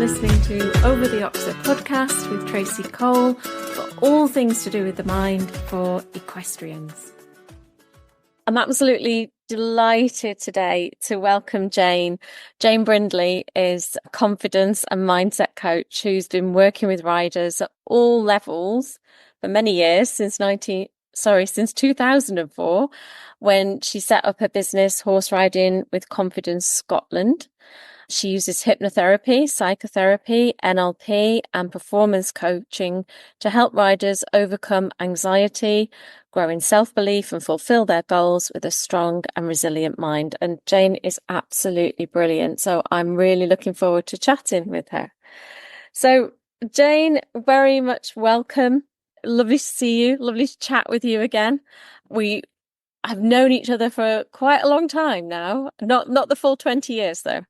listening to Over the Oxer podcast with Tracy Cole for all things to do with the mind for equestrians. I'm absolutely delighted today to welcome Jane. Jane Brindley is a confidence and mindset coach who's been working with riders at all levels for many years, since 2004, when she set up her business Horse Riding with Confidence Scotland. She uses hypnotherapy, psychotherapy, NLP, and performance coaching to help riders overcome anxiety, grow in self-belief, and fulfill their goals with a strong and resilient mind. And Jane is absolutely brilliant. So I'm really looking forward to chatting with her. So Jane, very much welcome. Lovely to see you. Lovely to chat with you again. We have known each other for quite a long time now. Not the full 20 years, though.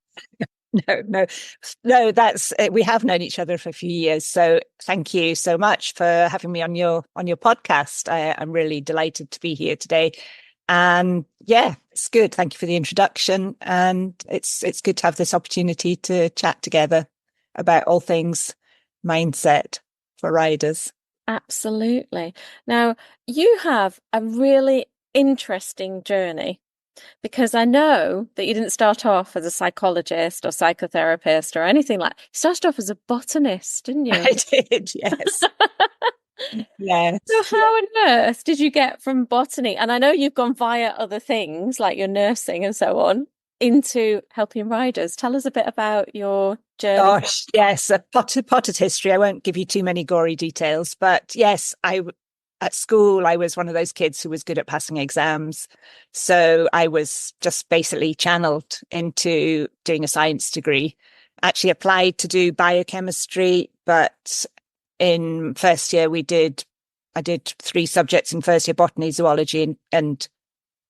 No, that's we have known each other for a few years. So thank you so much for having me on your podcast. I'm really delighted to be here today. And yeah, it's good. Thank you for the introduction. And it's good to have this opportunity to chat together about all things mindset for riders. Absolutely. Now, you have a really interesting journey, because I know that you didn't start off as a psychologist or psychotherapist or anything like that. You started off as a botanist, didn't you? I did, yes. Yes. So how on earth did you get from botany? And I know you've gone via other things like your nursing and so on into helping riders. Tell us a bit about your journey. Gosh, yes, a potted history. I won't give you too many gory details, but yes, at school, I was one of those kids who was good at passing exams. So I was just basically channeled into doing a science degree. Actually applied to do biochemistry, but in first year I did 3 subjects in first year: botany, zoology, and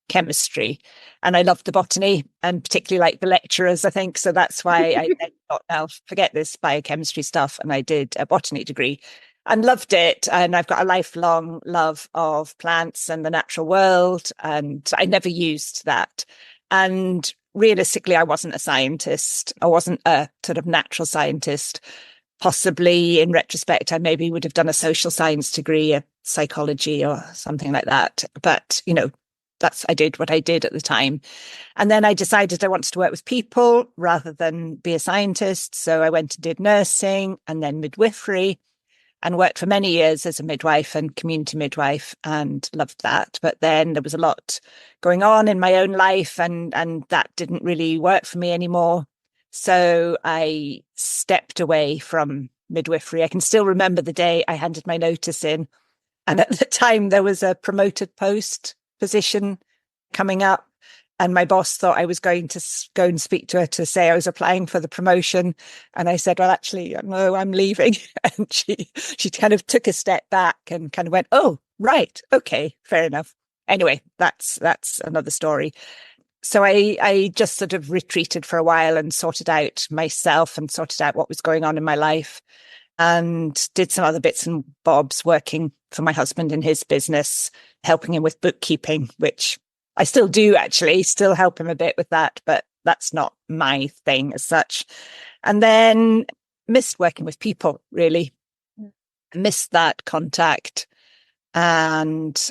chemistry. And I loved the botany and particularly like the lecturers, I think. So that's why I thought, I'll forget this biochemistry stuff. And I did a botany degree and loved it. And I've got a lifelong love of plants and the natural world. And I never used that. And realistically, I wasn't a scientist. I wasn't a sort of natural scientist. Possibly in retrospect, I maybe would have done a social science degree, a psychology or something like that. But, I did what I did at the time. And then I decided I wanted to work with people rather than be a scientist. So I went and did nursing and then midwifery and worked for many years as a midwife and community midwife and loved that. But then there was a lot going on in my own life and that didn't really work for me anymore. So I stepped away from midwifery. I can still remember the day I handed my notice in. And at the time there was a promoted post position coming up, and my boss thought I was going to go and speak to her to say I was applying for the promotion. And I said, well, actually, no, I'm leaving. And she kind of took a step back and kind of went, oh, right. Okay, fair enough. Anyway, that's another story. So I just sort of retreated for a while and sorted out myself and sorted out what was going on in my life, and did some other bits and bobs working for my husband in his business, helping him with bookkeeping, which I still do actually, still help him a bit with that, but that's not my thing as such. And then missed working with people, really. Missed that contact. And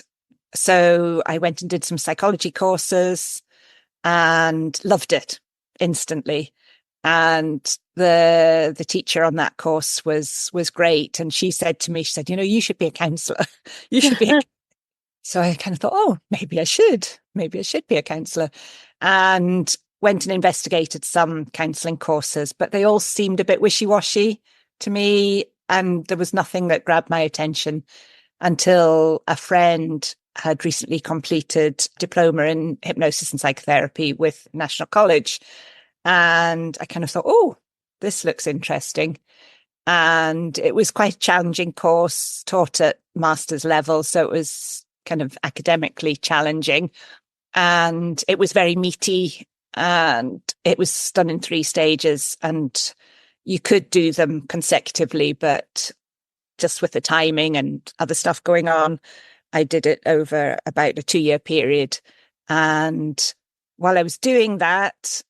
so I went and did some psychology courses and loved it instantly. And the teacher on that course was great. And she said to me, she said, you should be a counsellor. You should be. So I kind of thought, oh, maybe I should be a counsellor, and went and investigated some counselling courses, but they all seemed a bit wishy-washy to me. And there was nothing that grabbed my attention until a friend had recently completed diploma in hypnosis and psychotherapy with National College. And I kind of thought, oh, this looks interesting. And it was quite a challenging course, taught at master's level. So it was kind of academically challenging. And it was very meaty. And it was done in 3 stages. And you could do them consecutively, but just with the timing and other stuff going on, I did it over about a 2-year period. And while I was doing that,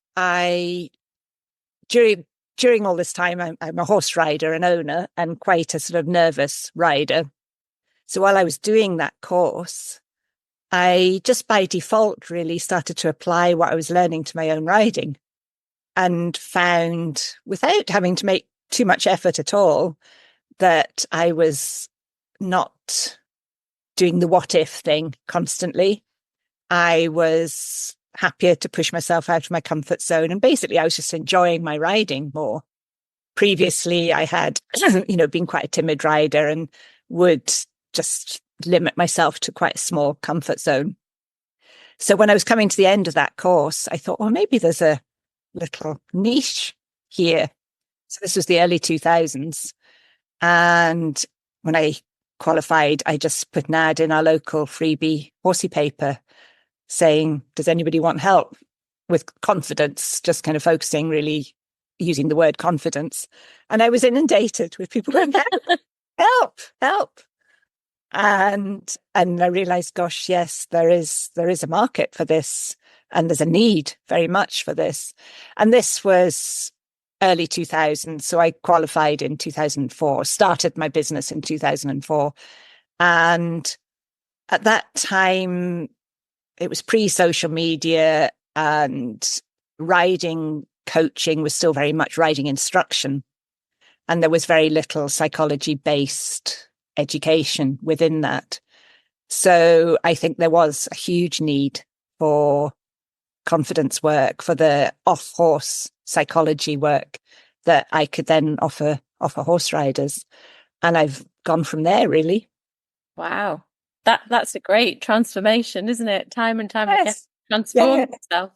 during during all this time, I'm a horse rider and owner and quite a sort of nervous rider. So while I was doing that course, I just by default really started to apply what I was learning to my own riding and found, without having to make too much effort at all, that I was not doing the what if thing constantly. I was happier to push myself out of my comfort zone. And basically, I was just enjoying my riding more. Previously, I had, been quite a timid rider and would just limit myself to quite a small comfort zone. So when I was coming to the end of that course, I thought, well, maybe there's a little niche here. So this was the early 2000s. And when I qualified, I just put an ad in our local freebie horsey paper saying, does anybody want help with confidence? Just kind of focusing, really using the word confidence. And I was inundated with people going, help, help. And I realized, gosh, yes, there is a market for this, and there's a need very much for this. And this was early 2000s. So I qualified in 2004, started my business in 2004. And at that time, it was pre-social media, and riding coaching was still very much riding instruction. And there was very little psychology-based education within that. So I think there was a huge need for confidence work, for the off-horse psychology work that I could then offer horse riders. And I've gone from there, really. Wow. That's a great transformation, isn't it? Time and time again, Yes. transform Yeah. yourself.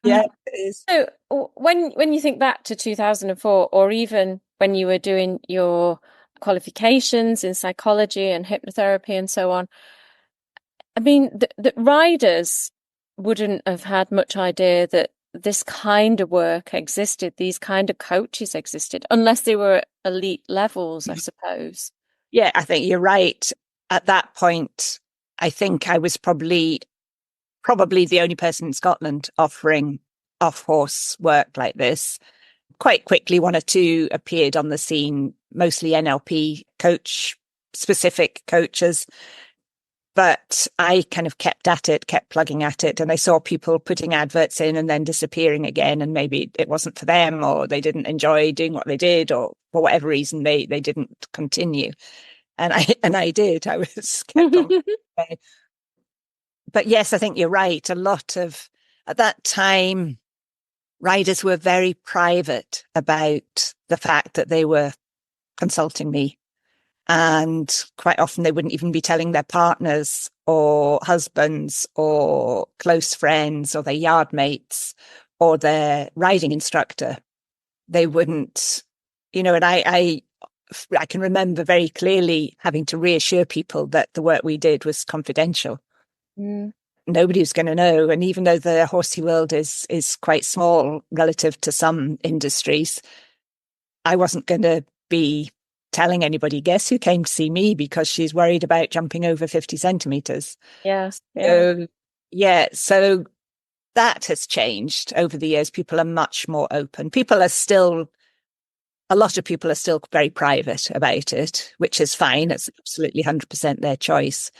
Yeah, it is. So when you think back to 2004, or even when you were doing your qualifications in psychology and hypnotherapy and so on, I mean, the riders wouldn't have had much idea that this kind of work existed, these kind of coaches existed, unless they were at elite levels, I suppose. Yeah, I think you're right. At that point, I think I was probably the only person in Scotland offering off-horse work like this. Quite quickly, one or two appeared on the scene, mostly NLP specific coaches. But I kind of kept at it, kept plugging at it. And I saw people putting adverts in and then disappearing again. And maybe it wasn't for them, or they didn't enjoy doing what they did, or for whatever reason, they didn't continue. And I did. I was kept on. But yes, I think you're right. At that time, riders were very private about the fact that they were consulting me. And quite often they wouldn't even be telling their partners or husbands or close friends or their yard mates or their riding instructor. They wouldn't, and I can remember very clearly having to reassure people that the work we did was confidential. Mm. Nobody was going to know. And even though the horsey world is quite small relative to some industries, I wasn't going to be telling anybody, guess who came to see me because she's worried about jumping over 50 centimeters. Yeah. So that has changed over the years. People are much more open. A lot of people are still very private about it, which is fine. It's absolutely 100% their choice.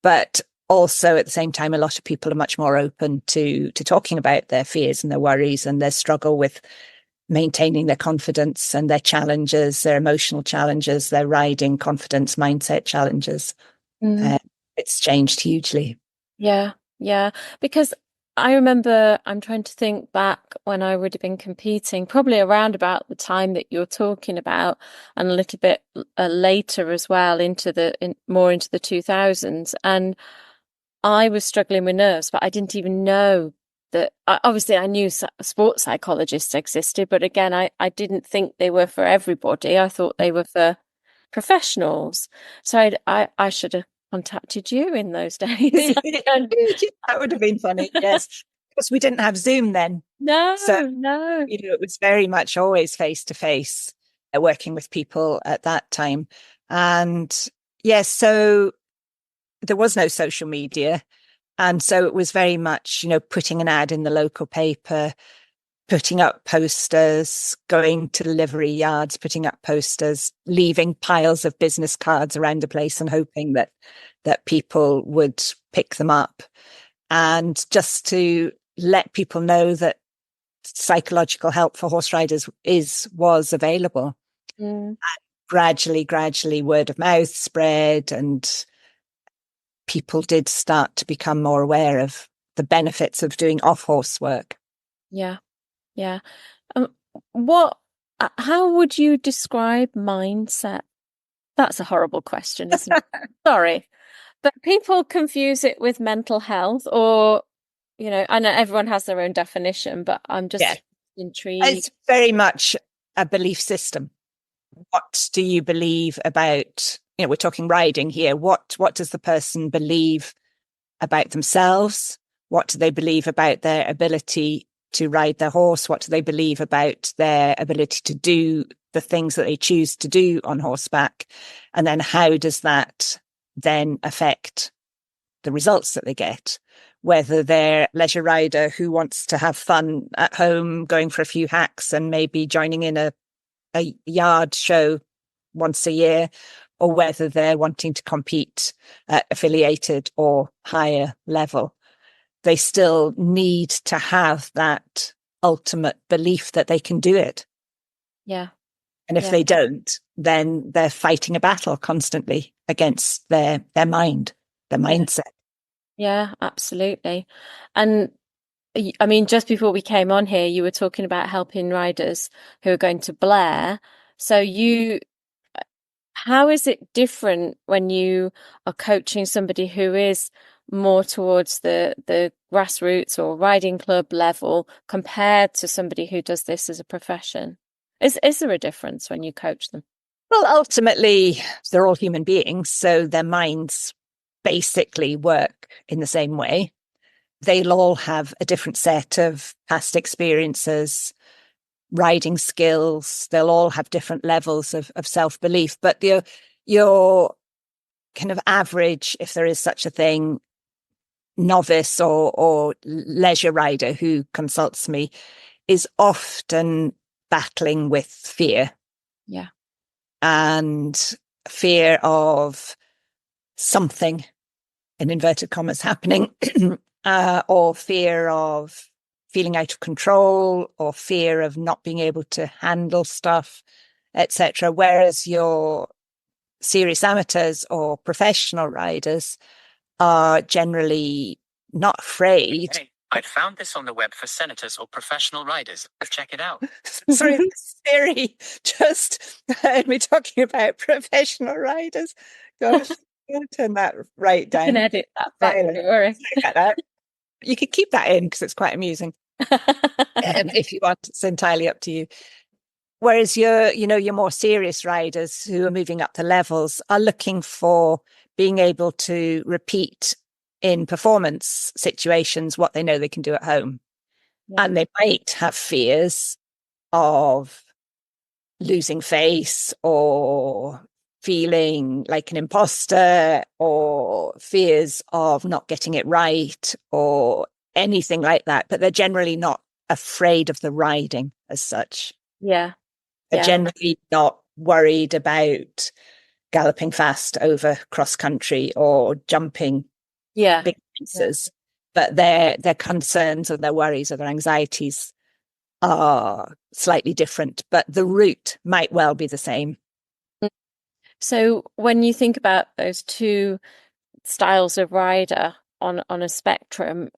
But also at the same time, a lot of people are much more open to talking about their fears and their worries and their struggle with maintaining their confidence and their challenges, their emotional challenges, their riding confidence mindset challenges. It's changed hugely. Yeah. Because I remember, I'm trying to think back when I would have been competing, probably around about the time that you're talking about, and a little bit later as well, more into the 2000s. And I was struggling with nerves, but I didn't even know that. Obviously, I knew sports psychologists existed, but again, I didn't think they were for everybody. I thought they were for professionals. So I should have contacted you in those days. That would have been funny, yes. Because we didn't have Zoom then. No, So, no. it was very much always face to face working with people at that time. And yes, so there was no social media. And so it was very much, putting an ad in the local paper, putting up posters, going to delivery yards, putting up posters, leaving piles of business cards around the place and hoping that people would pick them up. And just to let people know that psychological help for horse riders was available. Mm. Gradually, word of mouth spread, and people did start to become more aware of the benefits of doing off-horse work. Yeah, yeah. Um, how would you describe mindset? That's a horrible question, isn't it? Sorry. But people confuse it with mental health, or, I know everyone has their own definition, but I'm Yeah, just intrigued. it's very much a belief system. What do you believe about, we're talking riding here. What does the person believe about themselves? What do they believe about their ability to ride their horse? What do they believe about their ability to do the things that they choose to do on horseback? And then how does that then affect the results that they get? Whether they're a leisure rider who wants to have fun at home, going for a few hacks and maybe joining in a yard show once a year, or whether they're wanting to compete at affiliated or higher level. They still need to have that ultimate belief that they can do it. Yeah. And if Yeah. they don't, then they're fighting a battle constantly against their mind, their mindset. Yeah, absolutely. And I mean, just before we came on here, you were talking about helping riders who are going to Blair. So how is it different when you are coaching somebody who is more towards the grassroots or riding club level compared to somebody who does this as a profession? Is there a difference when you coach them? Well, ultimately, they're all human beings, so their minds basically work in the same way. They'll all have a different set of past experiences, riding skills. They'll all have different levels of self-belief. But your kind of average, if there is such a thing, novice or leisure rider who consults me is often battling with fear. Yeah. And fear of something, in inverted commas, happening, or fear of feeling out of control, or fear of not being able to handle stuff, etc. Whereas your serious amateurs or professional riders are generally not afraid. Hey, I'd found this on the web for senators or professional riders. Check it out. Sorry, Siri just heard me talking about professional riders. Gosh, I'm going to turn that right You can down. edit that back, don't Silent. worry. Like that. You could keep that in because it's quite amusing. If you want, it's entirely up to you. Whereas your more serious riders who are moving up the levels are looking for being able to repeat in performance situations what they know they can do at home. Yeah. And they might have fears of losing face or feeling like an imposter or fears of not getting it right or anything like that. But they're generally not afraid of the riding as such. Yeah. They're Yeah. generally not worried about galloping fast over cross country or jumping Yeah. big pieces. But their concerns or their worries or their anxieties are slightly different, but the route might well be the same. So when you think about those two styles of rider on a spectrum,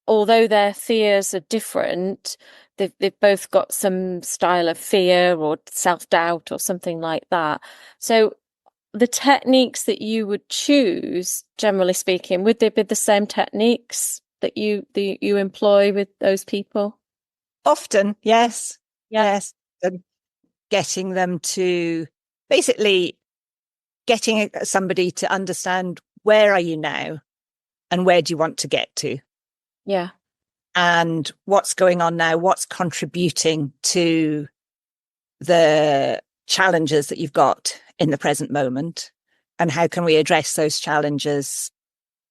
although their fears are different, they've both got some style of fear or self-doubt or something like that. So the techniques that you would choose, generally speaking, would they be the same techniques that you employ with those people? Often, yes. Yeah. Yes. And getting them to basically getting somebody to understand, where are you now and where do you want to get to? Yeah. And what's going on now? What's contributing to the challenges that you've got in the present moment? And how can we address those challenges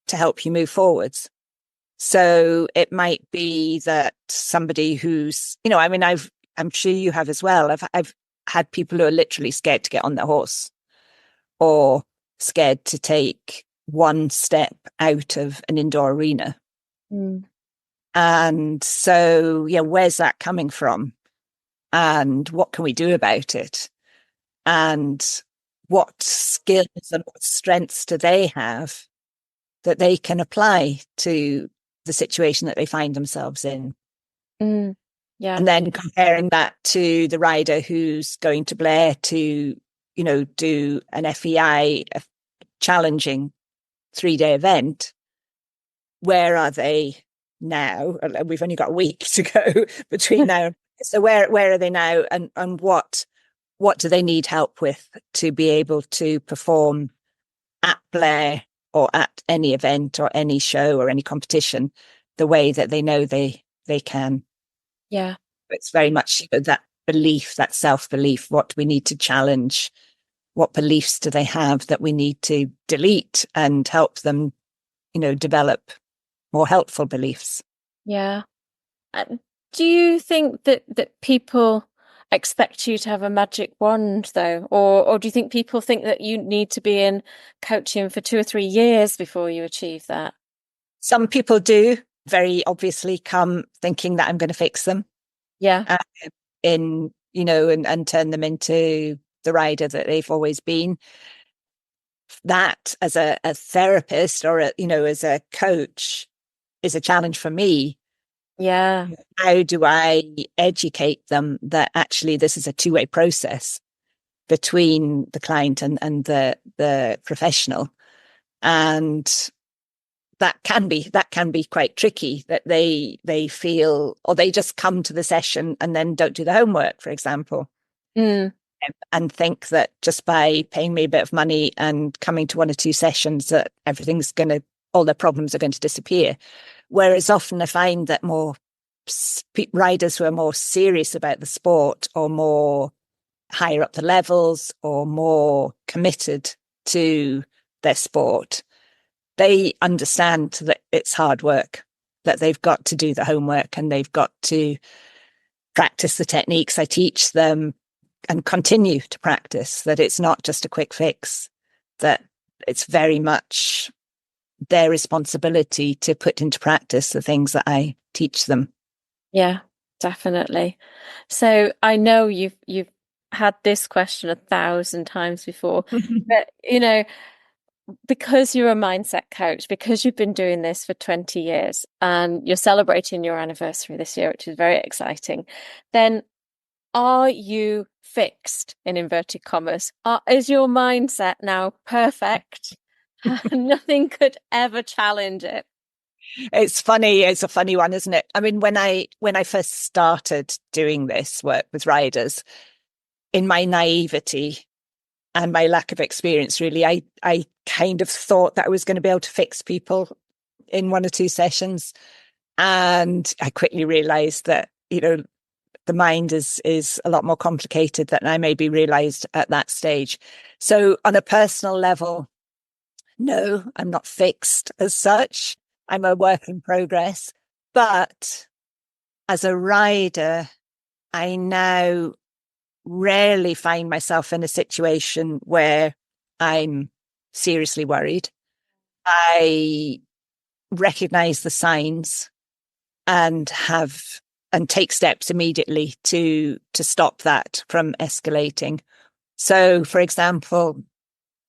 to help you move forwards? So it might be that somebody who's, I mean, I'm sure you have as well. I've had people who are literally scared to get on their horse or scared to take one step out of an indoor arena. Mm. And so, yeah, where's that coming from? And what can we do about it? And what skills and what strengths do they have that they can apply to the situation that they find themselves in? Mm. Yeah. And then comparing that to the rider who's going to Blair to, do an FEI, a challenging 3-day event. Where are they now? We've only got a week to go between now. So where are they now, and what do they need help with to be able to perform at Blair or at any event or any show or any competition the way that they know they can? Yeah. It's very much that belief, that self-belief. What do we need to challenge? What beliefs do they have that we need to delete and help them, develop more helpful beliefs? Yeah. Do you think that people expect you to have a magic wand though? Or do you think people think that you need to be in coaching for 2 or 3 years before you achieve that? Some people do very obviously come thinking that I'm going to fix them. Yeah. And turn them into the rider that they've always been. That as a therapist or as a coach is a challenge for me. Yeah. How do I educate them that actually this is a two-way process between the client and the professional? And that can be quite tricky, that they feel, or they just come to the session and then don't do the homework, for example. Mm. And think that just by paying me a bit of money and coming to 1 or 2 sessions that all their problems are going to disappear. Whereas often I find that more riders who are more serious about the sport or more higher up the levels or more committed to their sport, they understand that it's hard work, that they've got to do the homework and they've got to practice the techniques I teach them and continue to practice, that it's not just a quick fix, that it's very much their responsibility to put into practice the things that I teach them. Yeah, definitely. So I know you've had this question 1,000 times before, but because you're a mindset coach, because you've been doing this for 20 years and you're celebrating your anniversary this year, which is very exciting, then are you fixed in inverted commas? Is your mindset now perfect? Nothing could ever challenge it. It's funny. It's a funny one, isn't it? I mean, when I first started doing this work with riders, in my naivety and my lack of experience, really, I kind of thought that I was going to be able to fix people in 1 or 2 sessions. And I quickly realized that, the mind is a lot more complicated than I maybe realized at that stage. So on a personal level, no, I'm not fixed as such. I'm a work in progress. But as a rider, I now rarely find myself in a situation where I'm seriously worried. I recognize the signs and take steps immediately to stop that from escalating. So, for example,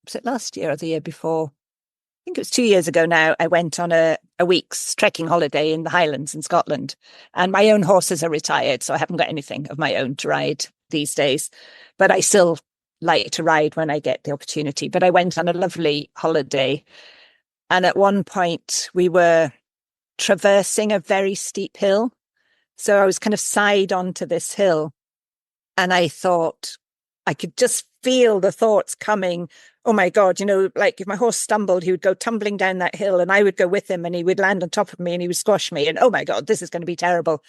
was it last year or the year before? I think it was 2 years ago now. I went on a week's trekking holiday in the Highlands in Scotland, and my own horses are retired, so I haven't got anything of my own to ride these days. But I still like to ride when I get the opportunity. But I went on a lovely holiday, and at one point we were traversing a very steep hill. So I was kind of side onto this hill, and I thought I could just feel the thoughts coming. Oh my God, like if my horse stumbled, he would go tumbling down that hill and I would go with him and he would land on top of me and he would squash me. And oh my God, this is going to be terrible.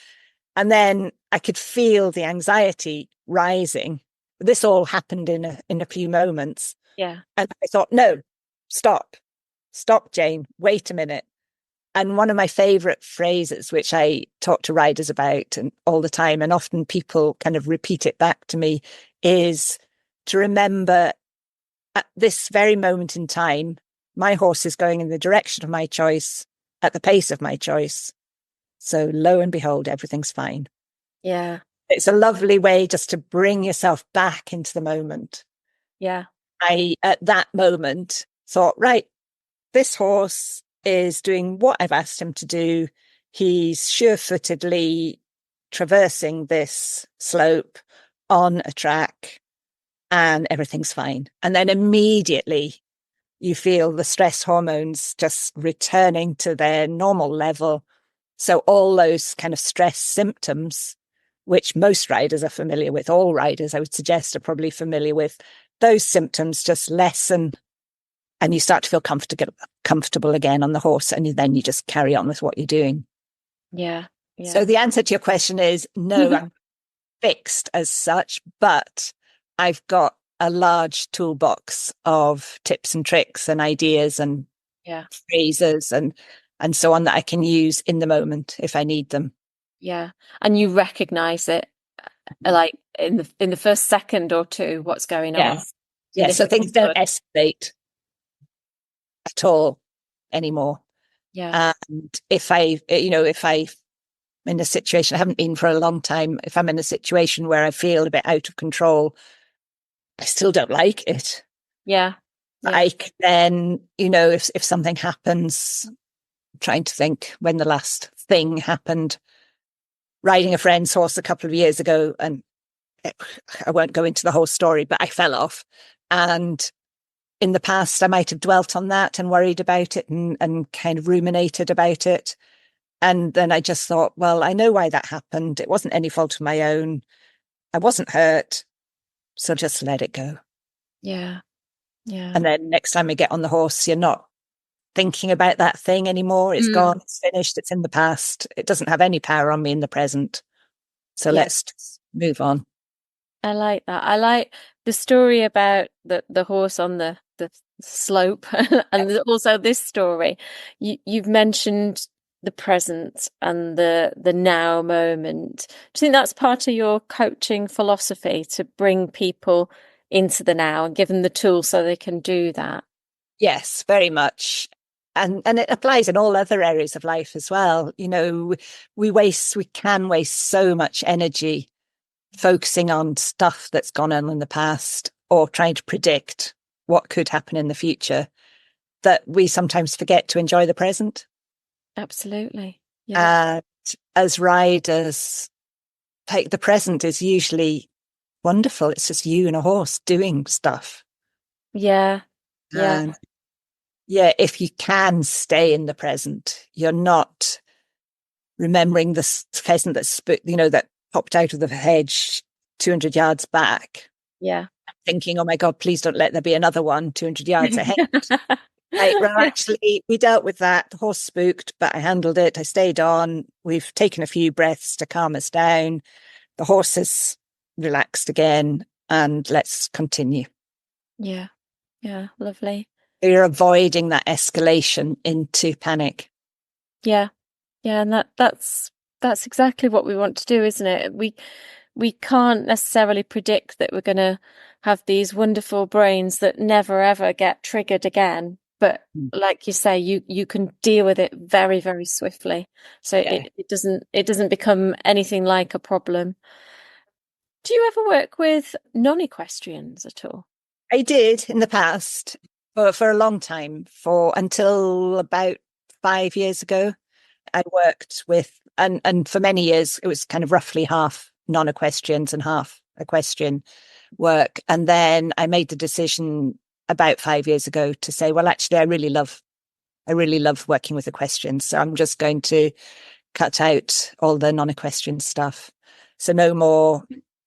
And then I could feel the anxiety rising. This all happened in a few moments. Yeah. And I thought, no, stop, Jane, wait a minute. And one of my favorite phrases, which I talk to riders about and all the time, and often people kind of repeat it back to me, is to remember at this very moment in time, my horse is going in the direction of my choice at the pace of my choice. So lo and behold, everything's fine. Yeah. It's a lovely way just to bring yourself back into the moment. Yeah. I, at that moment, thought, right, this horse is doing what I've asked him to do. He's sure-footedly traversing this slope on a track and everything's fine. And then immediately you feel the stress hormones just returning to their normal level. So all those kind of stress symptoms, which most riders are familiar with, all riders, I would suggest, are probably familiar with, those symptoms just lessen and you start to feel comfortable again on the horse, and then you just carry on with what you're doing. Yeah. Yeah. So the answer to your question is no, I'm fixed as such, but I've got a large toolbox of tips and tricks and ideas and phrases and so on that I can use in the moment if I need them. Yeah. And you recognize it like in the first second or two, what's going on. Yeah. So things don't escalate at all anymore. Yeah. And if I'm in a situation, I haven't been for a long time, if I'm in a situation where I feel a bit out of control, I still don't like it. Yeah. I can then, if something happens, I'm trying to think when the last thing happened, riding a friend's horse a couple of years ago, and I won't go into the whole story, but I fell off. And in the past, I might have dwelt on that and worried about it and kind of ruminated about it. And then I just thought, well, I know why that happened. It wasn't any fault of my own. I wasn't hurt. So just let it go. Yeah. Yeah. And then next time I get on the horse, you're not thinking about that thing anymore. It's gone. It's finished. It's in the past. It doesn't have any power on me in the present. So let's just move on. I like that. I like the story about the horse on the slope and also this story. You've mentioned the present and the now moment. Do you think that's part of your coaching philosophy, to bring people into the now and give them the tools so they can do that? Yes, very much. And it applies in all other areas of life as well. We can waste so much energy focusing on stuff that's gone on in the past or trying to predict what could happen in the future, that we sometimes forget to enjoy the present. Absolutely. Yeah. And as riders, the present is usually wonderful. It's just you and a horse doing stuff. Yeah. Yeah. And if you can stay in the present, you're not remembering the pheasant that popped out of the hedge 200 yards back. Yeah. Thinking, oh my God, please don't let there be another one 200 yards ahead. Well, actually, we dealt with that. The horse spooked, but I handled it. I stayed on. We've taken a few breaths to calm us down. The horse has relaxed again, and let's continue. Yeah. Yeah. Lovely. You're avoiding that escalation into panic. Yeah. Yeah. And that's exactly what we want to do, isn't it? We can't necessarily predict that we're going to have these wonderful brains that never ever get triggered again. But like you say, you can deal with it very, very swiftly. So it doesn't become anything like a problem. Do you ever work with non-equestrians at all? I did in the past for a long time, until about 5 years ago. I worked with, and for many years, it was kind of roughly half non-equestrians and half equestrian work. And then I made the decision about 5 years ago to say, well, actually, I really love working with equestrians. So I'm just going to cut out all the non-equestrian stuff. So no more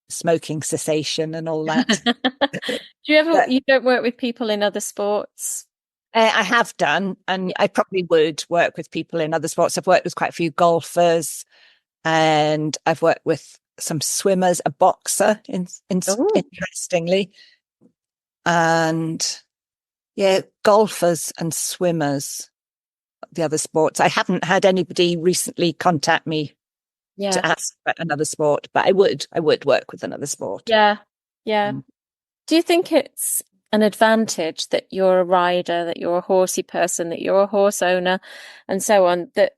smoking cessation and all that. You don't work with people in other sports? I have done, and I probably would work with people in other sports. I've worked with quite a few golfers, and I've worked with some swimmers, a boxer, interestingly. And golfers and swimmers the other sports. I haven't had anybody recently contact me Yeah. to ask about another sport, but I would work with another sport. Yeah. Yeah. Mm. Do you think it's an advantage that you're a rider, that you're a horsey person, that you're a horse owner, and so on, that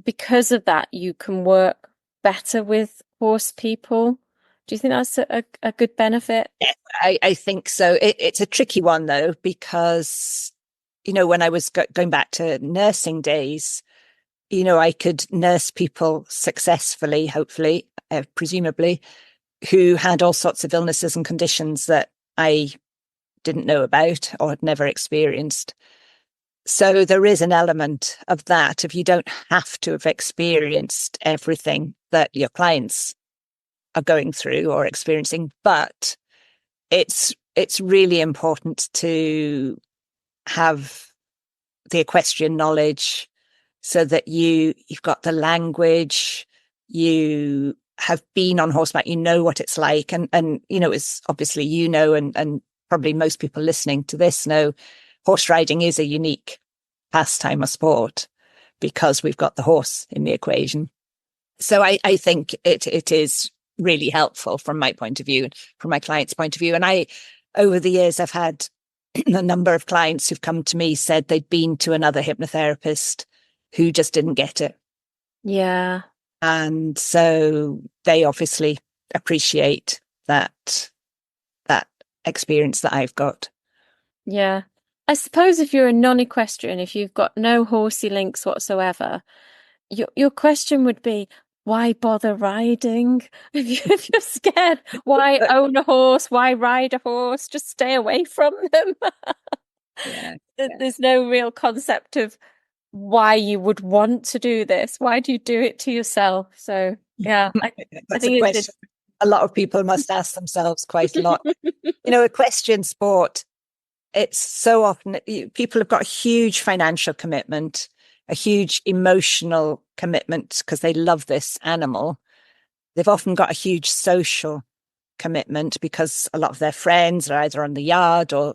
because of that you can work better with horse people? Do you think that's a good benefit? Yeah, I think so. It's a tricky one though, because, when I was going back to nursing days, I could nurse people successfully, hopefully, presumably, who had all sorts of illnesses and conditions that I didn't know about or had never experienced. So there is an element of that, if you don't have to have experienced everything that your clients are going through or experiencing, but it's really important to have the equestrian knowledge so that you've got the language, you have been on horseback, you know what it's like. And it's obviously, and probably most people listening to this know horse riding is a unique pastime or sport because we've got the horse in the equation. So I think it is really helpful from my point of view, from my client's point of view. And over the years, I've had a number of clients who've come to me, said they'd been to another hypnotherapist who just didn't get it. Yeah. And so they obviously appreciate that experience that I've got. Yeah. I suppose if you're a non-equestrian, if you've got no horsey links whatsoever, your question would be, why bother riding? If you're scared, why own a horse? Why ride a horse? Just stay away from them. Yeah. There's no real concept of why you would want to do this. Why do you do it to yourself? So yeah, I That's a think question a lot of people must ask themselves quite a lot. Equestrian sport, it's so often people have got a huge financial commitment, a huge emotional commitment because they love this animal. They've often got a huge social commitment because a lot of their friends are either on the yard or,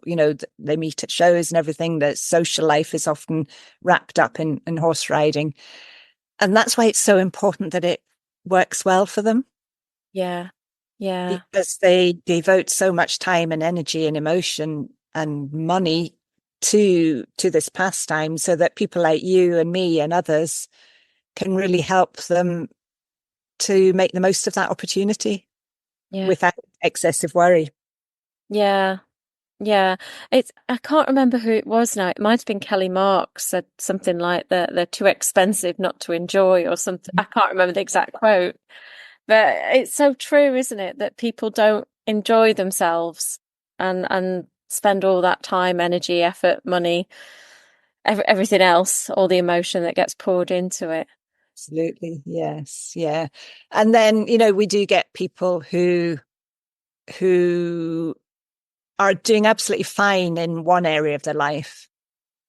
they meet at shows and everything. Their social life is often wrapped up in horse riding. And that's why it's so important that it works well for them. Yeah. Yeah. Because they devote so much time and energy and emotion and money to this pastime, so that people like you and me and others can really help them to make the most of that opportunity without excessive worry. Yeah. Yeah. I can't remember who it was now. It might have been Kelly Marks said something like that they're too expensive not to enjoy or something. I can't remember the exact quote. But it's so true, isn't it, that people don't enjoy themselves and spend all that time, energy, effort, money, everything else, all the emotion that gets poured into it. Absolutely. Yes. Yeah. And then, we do get people who are doing absolutely fine in one area of their life.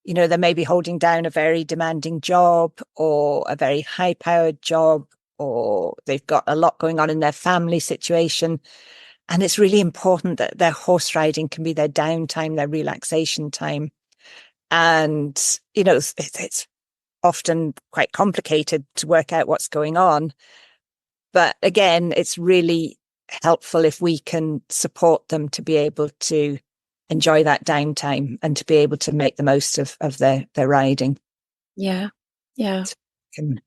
They may be holding down a very demanding job or a very high powered job, or they've got a lot going on in their family situation. And it's really important that their horse riding can be their downtime, their relaxation time. And, it's often quite complicated to work out what's going on. But again, it's really helpful if we can support them to be able to enjoy that downtime and to be able to make the most of their riding. Yeah. Yeah. Can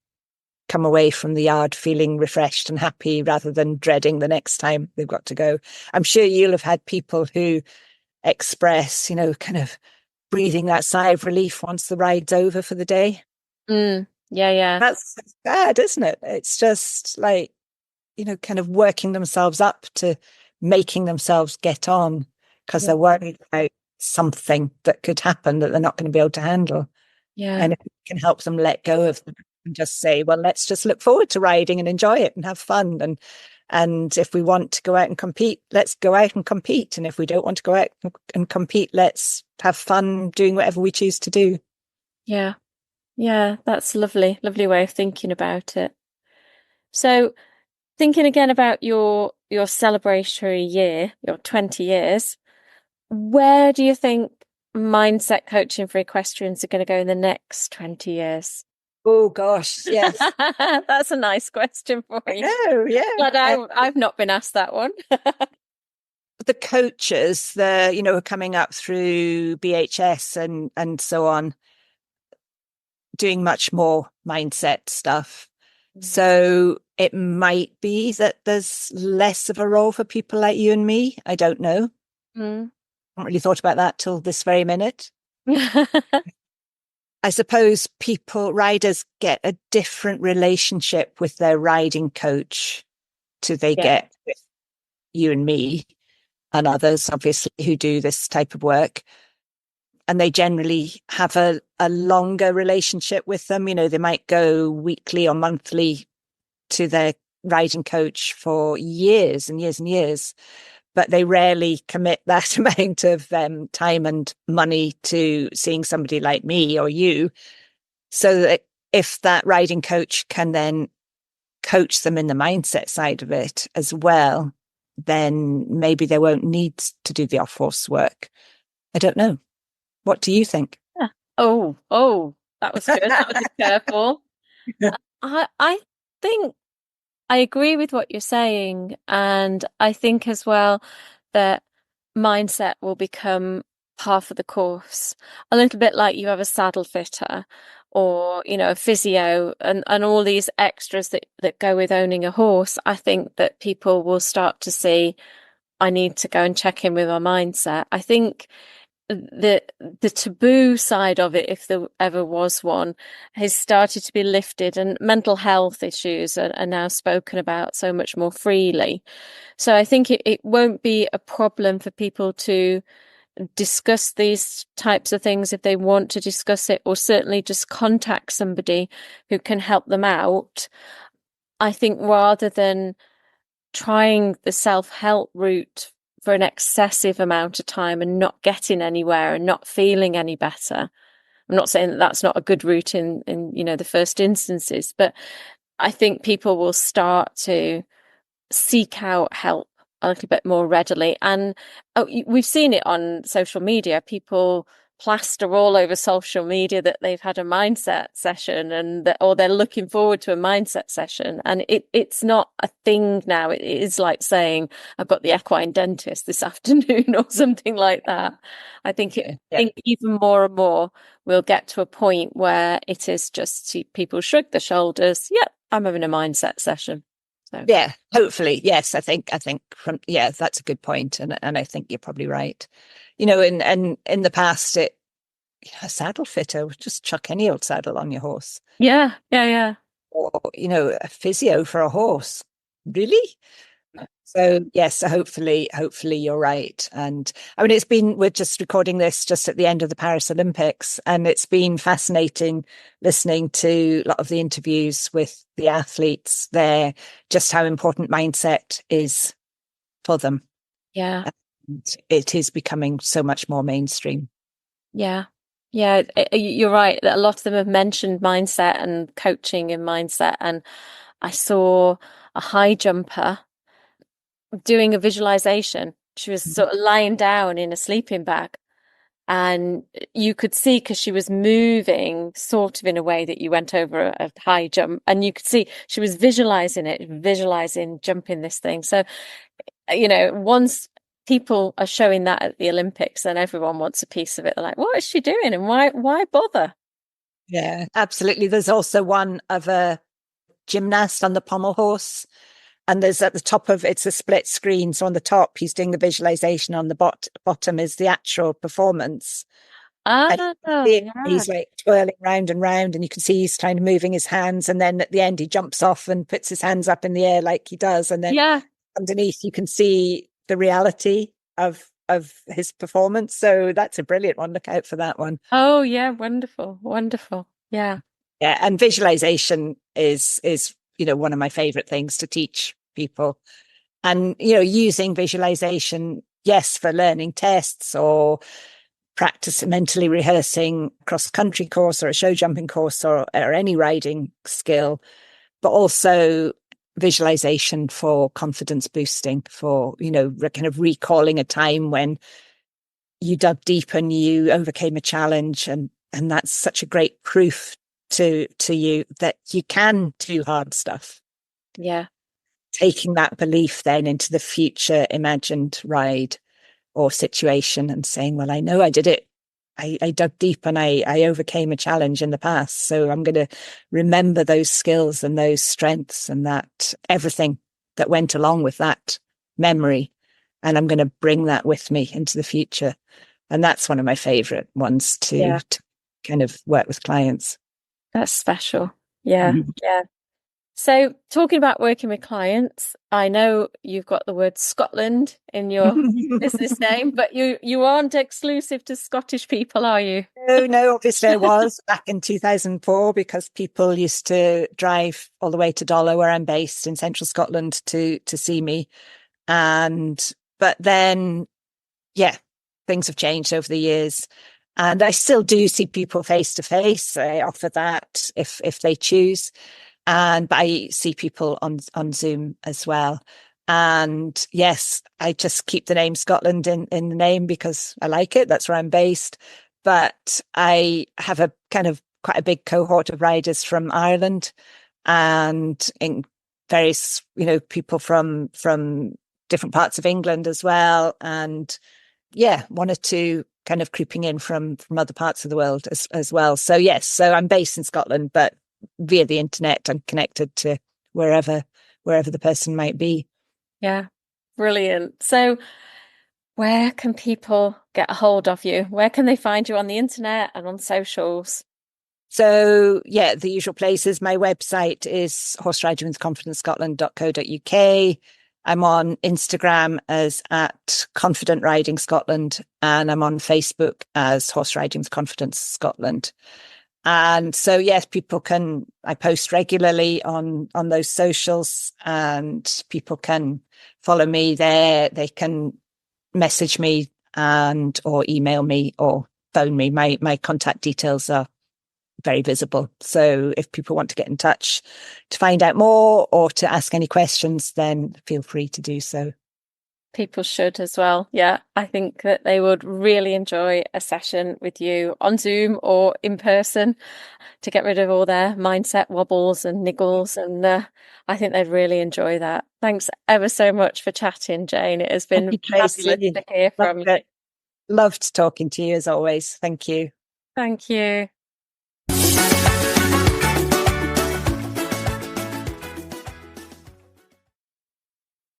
come away from the yard feeling refreshed and happy rather than dreading the next time they've got to go. I'm sure you'll have had people who express, kind of breathing that sigh of relief once the ride's over for the day. Yeah. Yeah. That's bad, isn't it? It's just like, kind of working themselves up to making themselves get on because they're worried about something that could happen that they're not going to be able to handle. Yeah. And if we can help them let go of them and just say, well, let's just look forward to riding and enjoy it and have fun. And if we want to go out and compete, let's go out and compete. And if we don't want to go out and compete, let's have fun doing whatever we choose to do. Yeah. Yeah. That's lovely. Lovely way of thinking about it. So thinking again about your celebratory year, your 20 years, where do you think mindset coaching for equestrians are going to go in the next 20 years? Oh gosh, yes. That's a nice question for I you. know, yeah. But I've not been asked that one. The coaches, who are coming up through BHS and so on, doing much more mindset stuff. So it might be that there's less of a role for people like you and me. I don't know. Mm. I haven't really thought about that till this very minute. I suppose riders get a different relationship with their riding coach to they Yeah. get with you and me and others, obviously, who do this type of work. And they generally have a longer relationship with them. They might go weekly or monthly to their riding coach for years and years and years, but they rarely commit that amount of time and money to seeing somebody like me or you. So that if that riding coach can then coach them in the mindset side of it as well, then maybe they won't need to do the off-horse work. I don't know. What do you think? Yeah. Oh, that was good. That was a curveball. I think I agree with what you're saying, and I think as well that mindset will become part of the course, a little bit like you have a saddle fitter or a physio and all these extras that go with owning a horse. I think that people will start to see, I need to go and check in with my mindset. I think the taboo side of it, if there ever was one, has started to be lifted, and mental health issues are now spoken about so much more freely. So I think it won't be a problem for people to discuss these types of things if they want to discuss it, or certainly just contact somebody who can help them out. I think rather than trying the self-help route for an excessive amount of time and not getting anywhere and not feeling any better. I'm not saying that that's not a good route in the first instances, but I think people will start to seek out help a little bit more readily. And we've seen it on social media. People plaster all over social media that they've had a mindset session or they're looking forward to a mindset session. And it's not a thing now. It is like saying, I've got the equine dentist this afternoon or something like that. I think I think even more and more we'll get to a point where it is just people shrug their shoulders. Yep, I'm having a mindset session. So. Yeah, hopefully. Yes, I think that's a good point. And I think you're probably right. And in the past, a saddle fitter would just chuck any old saddle on your horse. Yeah. Or, a physio for a horse. Really? So yes, hopefully you're right. And I mean, we're just recording this just at the end of the Paris Olympics, and it's been fascinating listening to a lot of the interviews with the athletes there, just how important mindset is for them. Yeah. And it is becoming so much more mainstream. Yeah. Yeah, you're right. A lot of them have mentioned mindset and coaching and mindset. And I saw a high jumper doing a visualization. She was sort of lying down in a sleeping bag. And you could see, because she was moving sort of in a way that you went over a high jump, and you could see she was visualizing jumping this thing. So, once people are showing that at the Olympics, then everyone wants a piece of it. They're like, what is she doing? And why bother? Yeah, absolutely. There's also one of a gymnast on the pommel horse. And there's at the top of it's a split screen. So on the top, he's doing the visualization. On the bottom is the actual performance. And Yeah. he's like twirling round and round, and you can see he's kind of moving his hands. And then at the end, he jumps off and puts his hands up in the air like he does. And then underneath, you can see the reality of his performance. So that's a brilliant one. Look out for that one. Oh yeah, wonderful. Yeah. Yeah, and visualization is one of my favorite things to teach people. And using visualization, yes, for learning tests or practice mentally rehearsing cross country course or a show jumping course or any riding skill, but also visualization for confidence boosting, for kind of recalling a time when you dug deep and you overcame a challenge, and that's such a great proof to you that you can do hard stuff. Yeah. Taking that belief then into the future imagined ride or situation and saying, well, I know I did it. I dug deep and I overcame a challenge in the past. So I'm going to remember those skills and those strengths and that everything that went along with that memory. And I'm going to bring that with me into the future. And that's one of my favorite ones to kind of work with clients. That's special. Yeah. Yeah. So talking about working with clients, I know you've got the word Scotland in your business name, but you aren't exclusive to Scottish people, are you? No, obviously I was back in 2004 because people used to drive all the way to Dollar, where I'm based in central Scotland, to see me. But then, things have changed over the years. And I still do see people face to face. I offer that if they choose. But I see people on Zoom as well. And yes, I just keep the name Scotland in the name because I like it. That's where I'm based. But I have a kind of quite a big cohort of riders from Ireland and in various, people from different parts of England as well. And one or two kind of creeping in from other parts of the world as well. So yes, so I'm based in Scotland, but via the internet, I'm connected to wherever the person might be. Yeah, brilliant. So where can people get a hold of you? Where can they find you on the internet and on socials? So the usual places. My website is horseridingwithconfidencescotland.co.uk. I'm on Instagram as at Confident Riding Scotland, and I'm on Facebook as Horse Riding with Confidence Scotland. And so, yes, I post regularly on those socials, and people can follow me there. They can message me or email me or phone me. My contact details are very visible. So if people want to get in touch to find out more or to ask any questions, then feel free to do so. People should as well. Yeah, I think that they would really enjoy a session with you on Zoom or in person to get rid of all their mindset wobbles and niggles. And I think they'd really enjoy that. Thanks ever so much for chatting, Jane. It has been fabulous to hear from you. Loved talking to you as always. Thank you. Thank you.